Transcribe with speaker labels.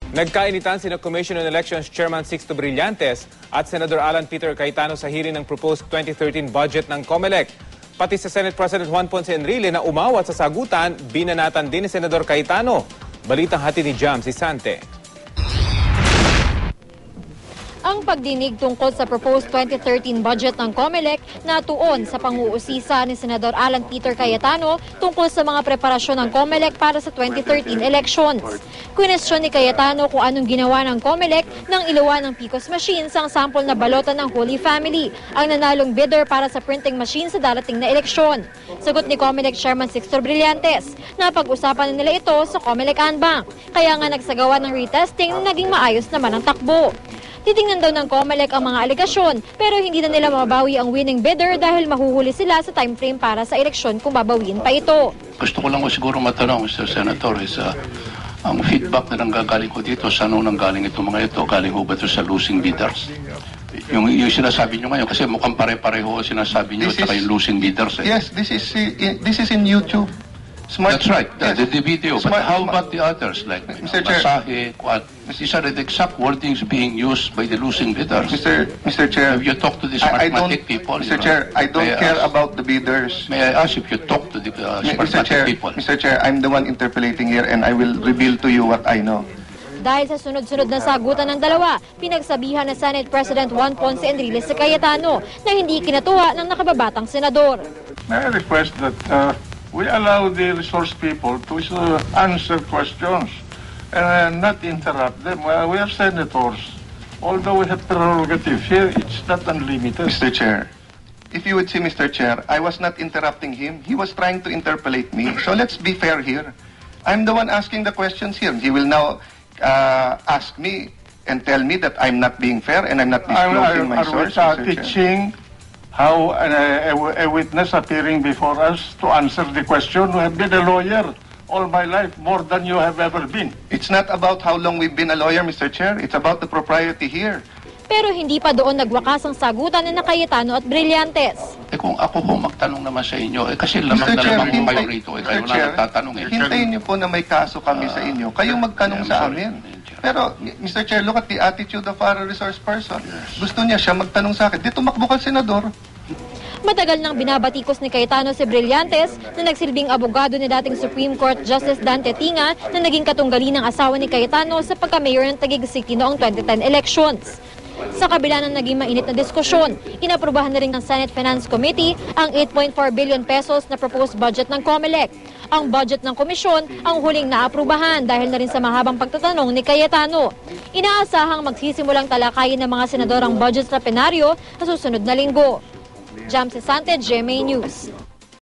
Speaker 1: Nagkainitan sina Commission on Elections Chairman Sixto Brillantes at Senador Alan Peter Cayetano sa hearing ng proposed 2013 budget ng COMELEC. Pati sa Senate President Juan Ponce Enrile na umawat sa sagutan, binanatan din ni Senador Cayetano. Balitang hatid ni Jam Sisante.
Speaker 2: Ang pagdinig tungkol sa proposed 2013 budget ng COMELEC natuon sa pang-uusisa ni Senador Alan Peter Cayetano tungkol sa mga preparasyon ng COMELEC para sa 2013 elections. Kwestiyon ni Cayetano kung anong ginawa ng COMELEC nang ilawan ng PICOS machines ang sample na balota ng Holy Family, ang nanalong bidder para sa printing machine sa darating na eleksyon. Sagot ni COMELEC Chairman Sixto Brillantes, napag-usapan na nila ito sa COMELEC Anbank, kaya nga nagsagawa ng retesting na naging maayos naman ang takbo. Titingnan daw ng COMELEC ang mga alegasyon pero hindi na nila mababawi ang winning bidder dahil mahuhuli sila sa time frame para sa eleksyon kung babawiin pa ito.
Speaker 3: Gusto ko lang siguro matanong, Mr. Senator, ang feedback na nanggagaling ko dito, saan nanggaling ito mga ito? Galing ho ba ito sa losing bidders? Yung sinasabi nyo ngayon, kasi mukhang pare-pareho sinasabi nyo at yung losing bidders.
Speaker 4: Yes, this is in YouTube.
Speaker 3: That's right, the video. But how about the others, like Masahe, these are the exact wordings being used by the losing bidders.
Speaker 4: Mr. Chair,
Speaker 3: if you talk to the smartmatic people,
Speaker 4: Mr. Chair, I don't care about the bidders.
Speaker 3: May I ask if you talk to the smartmatic people?
Speaker 4: Mr. Chair, I'm the one interpolating here and I will reveal to you what I know.
Speaker 2: Dahil sa sunod-sunod na sagutan ng dalawa, pinagsabihan na Senate President Juan Ponce Enrile sa Cayetano na hindi kinatuwa ng nakababatang senador.
Speaker 5: May I request that we allow the resource people to answer questions and not interrupt them. We are senators. Although we have prerogative here, it's not unlimited.
Speaker 4: Mr. Chair, if you would see, Mr. Chair, I was not interrupting him. He was trying to interpolate me. So let's be fair here. I'm the one asking the questions here. He will now ask me and tell me that I'm not being fair and I'm not disclosing my source.
Speaker 5: Are we teaching how a witness appearing before us to answer the question? I have been a lawyer all my life, more than you have ever been.
Speaker 4: It's not about how long we've been a lawyer, Mr. Chair. It's about the propriety here.
Speaker 2: Pero hindi pa doon nagwakas ang sagutan ni Cayetano at Brillantes.
Speaker 3: Kung ako po magtanong naman sa inyo, kasi lamang na lamang po kayo rito, kayo na nagtatanong.
Speaker 4: Hintayin niyo po na may kaso kami sa inyo. Kayong magtanong sa amin. Pero, Mr. Chair, look at the attitude of our resource person. Gusto niya siya magtanong sa akin. Di tumakbo ka, Senador.
Speaker 2: Matagal nang binabatikos ni Cayetano si Brillantes na nagsilbing abogado ni dating Supreme Court Justice Dante Tinga na naging katunggali ng asawa ni Cayetano sa pagka-mayor ng Taguig City noong 2010 elections. Sa kabila ng naging mainit na diskusyon, inaprubahan na rin ng Senate Finance Committee ang 8.4 billion pesos na proposed budget ng COMELEC. Ang budget ng komisyon ang huling naaprubahan dahil na rin sa mahabang pagtatanong ni Cayetano. Inaasahang magsisimulang talakayin ng mga senador ang budget sa plenaryo sa susunod na linggo. Jam Sisante, GMA News.